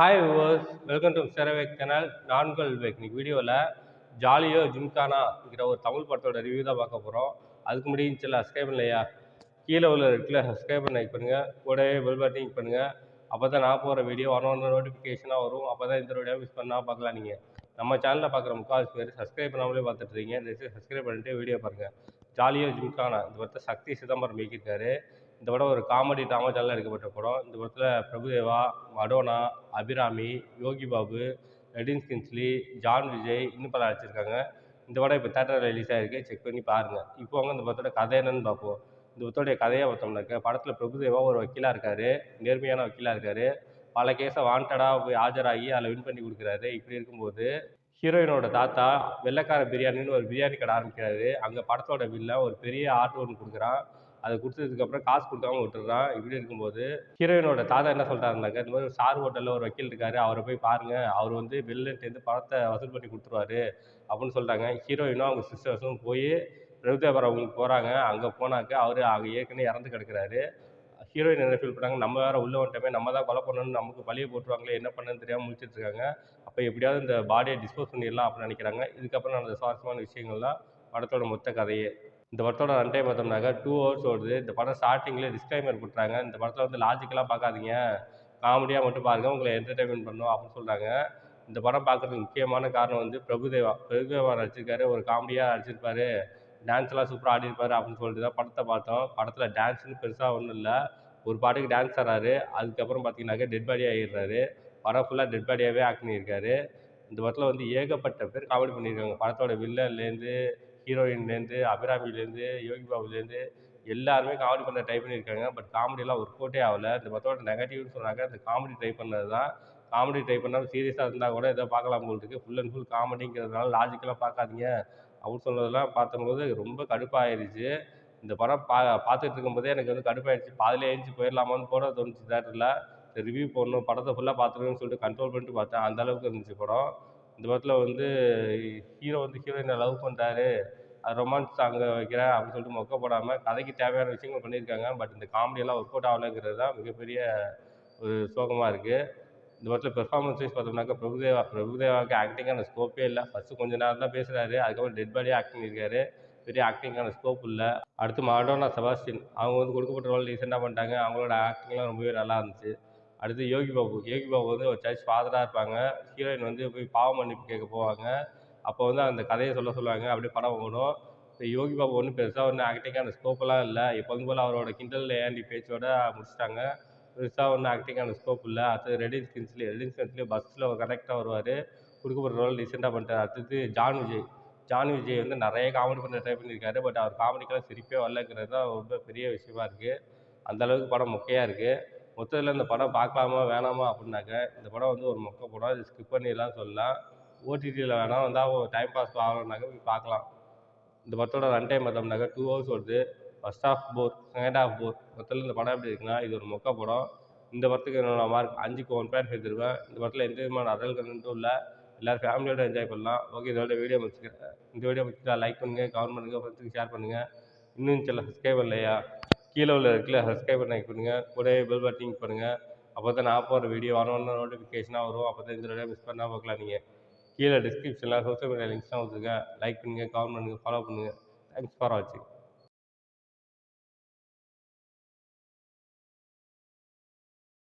Hi viewers, welcome to செரவேக் channel. நான் உங்கள் விவேக். இன்னைக்கு வீடியோவில் ஜாலியோ ஜிம்கானாங்கிற ஒரு தமிழ் படத்தோட ரிவ்யூ தான் பார்க்க போகிறோம். அதுக்கு முடியும் சில சப்ஸ்கிரைப் பண்ணலையா, கீழே உள்ள இருக்குல்ல சப்ஸ்கிரைப் பண்ண லைக் பண்ணுங்கள், கூடவே பெல் பட்டன் கிளிக் பண்ணுங்கள். அப்போ தான் நான் போகிற வீடியோ ஒன்று நோட்டிஃபிகேஷனாக வரும். அப்போ தான் இந்த வீடியோ மிஸ் பண்ணால் பார்க்கலாம். நீங்கள் நம்ம சேனலில் பார்க்குற முக்கால்வாசி பேர் சப்ஸ்கிரைப் பண்ணாமலே பார்த்துட்டு இருக்கீங்க. சப்ஸ்கிரைப் பண்ணிட்டு வீடியோ பாருங்கள். ஜாலியோ ஜிம்கானா இந்த படத்தை சக்தி சிதம்பரம் இயக்கியிருக்காரு. இந்த படம் ஒரு காமெடி ட்ராமா சேனலில் எடுக்கப்பட்ட படம். இந்த படத்தில் பிரபுதேவா, மடோனா, அபிராமி, யோகி பாபு, எடின் கின்ஸ்லி, ஜான் விஜய் இன்னும் பல நடிச்சிருக்காங்க. இந்த படம் இப்போ தேட்டரில் ரிலீஸ் ஆகிருக்கு. செக் பண்ணி பாருங்கள். இப்போ அவங்க இந்த படத்தோட கதை என்னன்னு பார்ப்போம். இந்த படத்தோடைய கதையை பார்த்தோம்னாக்க, படத்தில் பிரபுதேவா ஒரு வக்கீலாக இருக்கார். நேர்மையான வக்கீலாக இருக்கார். பல கேஸை வாண்டடாக போய் ஆஜராகி அதில் வின் பண்ணி கொடுக்குறாரு. இப்படி இருக்கும்போது ஹீரோயினோட தாத்தா வெள்ளைக்கார பிரியாணின்னு ஒரு பிரியாணி கடை ஆரம்பிக்கிறாரு. அங்கே படத்தோட வில்லன் ஒரு பெரிய ஆர்ட் ஒன்று கொடுக்குறான். அதை கொடுத்ததுக்கப்புறம் காசு கொடுக்காம விட்டுறான். இப்படி இருக்கும்போது ஹீரோயினோட தாத்தா என்ன சொல்கிறாருனாக்க, இந்த மாதிரி ஸ்டார் ஹோட்டலில் ஒரு வக்கீல் இருக்காரு, அவரை போய் பாருங்கள், அவர் வந்து வில்லன்ட்டேருந்து பணத்தை வசூல் பண்ணி கொடுத்துருவாரு அப்படின்னு சொல்கிறாங்க. ஹீரோயினும் அவங்க சிஸ்டர்ஸும் போய் பிரபுதேவர் அவங்களுக்கு போகிறாங்க. அங்கே போனாக்க அவர் அங்கே ஏற்கனவே இறந்து கிடக்கிறாரு. ஹீரோயின் என்ன ஃபீல் பண்ணாங்க, நம்ம வேறு உள்ளே வந்துட்டோமே, நம்ம தான் கொலை பண்ணணும்னு நமக்கு பழியை போட்டுருவாங்களே, என்ன பண்ணணும்னு தெரியாமல் முழிச்சிட்டு இருக்காங்க. அப்போ எப்படியாவது இந்த பாடியை டிஸ்போஸ் பண்ணிடலாம் அப்படின்னு நினைக்கிறாங்க. இதுக்கப்புறம் நடந்த சுவாரஸ்யமான விஷயங்கள் தான் படத்தோட மொத்த கதையே. இந்த படத்தோட ரன் டைம் பார்த்தோம்னாக்க 2 ஹவர்ஸ் ஓடுது. இந்த படம் ஸ்டார்டிங்கில் டிஸ்க்ளைமர் கொடுத்துறாங்க, இந்த படத்தில் வந்து லாஜிக்கலாக பார்க்காதீங்க, காமெடியாக மட்டும் பாருங்கள், உங்களை என்டர்டைன்மெண்ட் பண்ணணும் அப்படின்னு சொல்கிறாங்க. இந்த படம் பார்க்குறதுக்கு முக்கியமான காரணம் வந்து பிரபுதேவா நடிச்சிருக்காரு, ஒரு காமெடியாக நடிச்சிருப்பாரு, டான்ஸ்லாம் சூப்பராக ஆடிருப்பாரு அப்படின்னு சொல்லிட்டு தான் படத்தை பார்த்தோம். படத்தில் டான்ஸ்னு பெருசாக ஒன்றும் இல்லை. ஒரு பாட்டுக்கு டான்ஸ் ஆடுறாரு. அதுக்கப்புறம் பார்த்தீங்கன்னாக்க டெட் பாடி ஆகிடுறாரு. படம் ஃபுல்லாக டெட் பாடியாகவே ஆக்ட் பண்ணியிருக்காரு. இந்த படத்தில் வந்து ஏகப்பட்ட பேர் காமெடி பண்ணியிருக்காங்க. படத்தோட வில்லன்லேருந்து, ஹீரோயின்லேருந்து, அபிராமிலேருந்து, யோகி பாபுலேருந்து எல்லாருமே காமெடி பண்ண ட்ரை பண்ணியிருக்காங்க. பட் காமெடியெல்லாம் ஒர்க் அவுட்டே ஆகல. இந்த படத்தோட நெகட்டிவ்னு சொன்னாங்க, இந்த காமெடி ட்ரை பண்ணது தான். காமெடி ட்ரை பண்ணாமல் சீரியஸாக இருந்தால் கூட ஏதோ பார்க்கலாம் போல் இருக்குது. ஃபுல் அண்ட் ஃபுல் காமெடிங்கிறதுனால லாஜிக்கலாக பார்க்காதீங்க அப்படின்னு சொன்னதெல்லாம் பார்த்தம்போது ரொம்ப கடுப்பாயிருச்சு. இந்த படம் பார்த்துட்டு இருக்கும்போதே எனக்கு வந்து கடுப்பாயிடுச்சு. பாதியிலே எழுந்துச்சு போயிடலாமான்னு போட தோணுச்சு தியேட்டரில். ரிவ்யூ போடணும், படத்தை ஃபுல்லாக பார்த்துருவேன்னு சொல்லிட்டு கண்ட்ரோல் பண்ணிட்டு பார்த்தேன். அந்த அளவுக்கு இருந்துச்சு படம். இந்த படத்தில் வந்து ஹீரோ வந்து ஹீரோயினை லவ் பண்ணுறாரு, அது ரொமான்ஸ் சாங்க வைக்கிறேன் அப்படின்னு சொல்லிட்டு மொக்க போடாமல் கதைக்கு தேவையான விஷயங்கள் பண்ணியிருக்காங்க. பட் இந்த காமெடியெல்லாம் ஒர்க் அவுட் ஆகலைங்கிறது தான் மிகப்பெரிய ஒரு சோகமாக இருக்குது. இந்த படத்தில் பெர்ஃபார்மன்ஸ் வைஸ் பார்த்தோம்னாக்கா பிரபுதேவாவுக்கு ஆக்டிங்கான ஸ்கோப்பே இல்லை. ஃபஸ்ட்டு கொஞ்ச நேரம் தான் பேசுகிறாரு, அதுக்கப்புறம் டெட் பாடியாக ஆக்டிங் இருக்காரு. பெரிய ஆக்டிங்கான ஸ்கோப் இல்லை. அடுத்து மடோனா செபாஸ்டியன், அவங்க வந்து கொடுக்கப்பட்ட ரோல் டீசெண்டாக பண்ணிட்டாங்க. அவங்களோட ஆக்டிங்லாம் ரொம்பவே நல்லா இருந்துச்சு. அடுத்து யோகி பாபு வந்து ஒரு சர்ச் ஃபாதராக இருப்பாங்க. ஹீரோயின் வந்து போய் பாவ மன்னிப்பு கேட்க போவாங்க. அப்போ வந்து அந்த கதையை சொல்லுவாங்க. அப்படியே படம் ஓடும். யோகி பாபு ஒன்றும் பெருசாக ஒன்றும் ஆக்டிங்கான ஸ்கோப்பெல்லாம் இல்லை. எப்போதும் போல் அவரோட கிண்டல் ஏண்டி பேச்சோட முடிச்சிட்டாங்க. பெருசாக ஒன்றும் ஆக்டிங்கான ஸ்கோப் இல்லை. அடுத்தது எடின் கின்ஸ்லி பஸ்ஸில் ஒரு கரெக்டாக வருவார். கொடுக்கப்பட்ட ரோல் டீசெண்டாக பண்ணிட்டார். அடுத்தது ஜான் விஜய் வந்து நிறைய காமெடி பண்ண ட்ரை பண்ணியிருக்காரு. பட் அவர் காமெடிக்கெல்லாம் சிரிப்பே வரலங்கிறது தான் ரொம்ப பெரிய விஷயமா இருக்குது. அந்தளவுக்கு படம் மொக்கையாக இருக்குது. மொத்தத்தில் இந்த படம் பார்க்கலாமா வேணாமா அப்படின்னாக்க, இந்த படம் வந்து ஒரு மொக்க படம். இது ஸ்கிப் பண்ணிடலாம்னு சொல்லலாம். ஓடிடியில் வேணா வந்தால் டைம் பாஸ் ஆகணுன்னாக்க போய் பார்க்கலாம். இந்த படத்தோட ரன் டைம் பார்த்தோம்னாக்கா 2 ஹவர்ஸ் வருது. ஃபர்ஸ்ட் ஹாஃப் போர், செகண்ட் ஹாஃப் போர். மொத்தத்தில் இந்த படம் எப்படி இருக்குன்னா, இது ஒரு மொக்க படம். இந்த படத்துக்கு என்னோட மார்க் 5க்கு 1.5 தருவேன். இந்த படத்தில் எந்த விதமான அடல் கண்டென்ட்டும் இல்லை. எல்லோரும் ஃபேமிலியோட என்ஜாய் பண்ணலாம். ஓகே, இதோட வீடியோ முடிச்சுக்கிறேன். இந்த வீடியோ பிடிச்சிருந்தா லைக் பண்ணுங்கள், கமெண்ட் பண்ணுங்கள், ஃப்ரெண்ட்ஸுக்கு ஷேர் பண்ணுங்கள். இன்னும் சில சப்ஸ்கிரைப் பண்ணலையா, கீழே உள்ள இருக்குல்ல சப்ஸ்கிரைப் பண்ண லைக் பண்ணுங்கள், கூடவே பெல் பட்டன் கிளிக் பண்ணுங்கள். அப்போ தான் நான் போகிற வீடியோ ஒன்று நோட்டிஃபிகேஷனாக வரும். அப்போ தான் இந்த வீடியோ மிஸ் பண்ணால் பார்க்கலாம். நீங்கள் கீழே டிஸ்கிரிப்ஷனில் சோஷியல் மீடியா லிங்க்ஸ்லாம் கொடுத்துருக்கேன். லைக் பண்ணுங்கள், கமெண்ட் பண்ணுங்கள், ஃபாலோ பண்ணுங்கள். தேங்க்ஸ் ஃபார் வாட்சிங்.